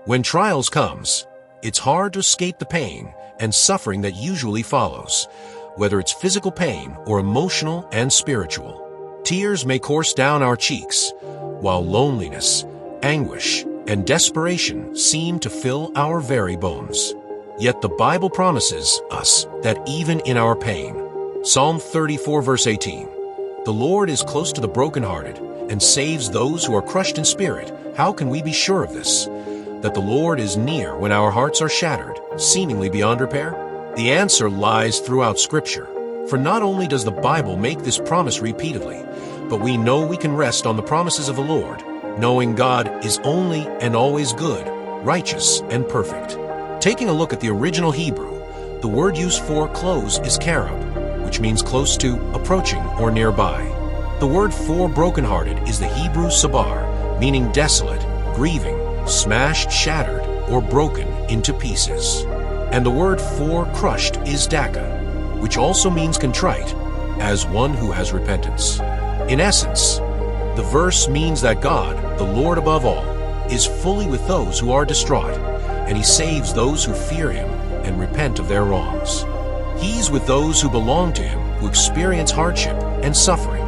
When trials comes, it's hard to escape the pain and suffering that usually follows, whether it's physical pain or emotional and spiritual. Tears may course down our cheeks, while loneliness, anguish, and desperation seem to fill our very bones. Yet the Bible promises us that even in our pain, Psalm 34 verse 18, the Lord is close to the brokenhearted and saves those who are crushed in spirit. How can we be sure of this? That the Lord is near when our hearts are shattered, seemingly beyond repair? The answer lies throughout Scripture. For not only does the Bible make this promise repeatedly, but we know we can rest on the promises of the Lord, knowing God is only and always good, righteous, and perfect. Taking a look at the original Hebrew, the word used for close is qārôb, which means close to, approaching, or nearby. The word for brokenhearted is the Hebrew šābar, meaning desolate, grieving, smashed, shattered, or broken into pieces. And the word for crushed is dakkā, which also means contrite, as one who has repentance. In essence, the verse means that God, the Lord above all, is fully with those who are distraught, and He saves those who fear Him and repent of their wrongs. He's with those who belong to Him, who experience hardship and suffering,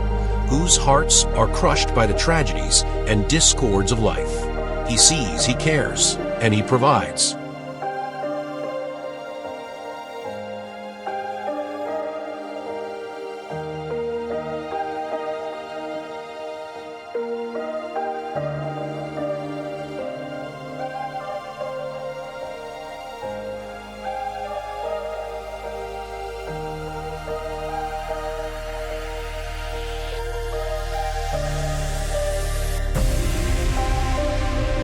whose hearts are crushed by the tragedies and discords of life. He sees, He cares, and He provides.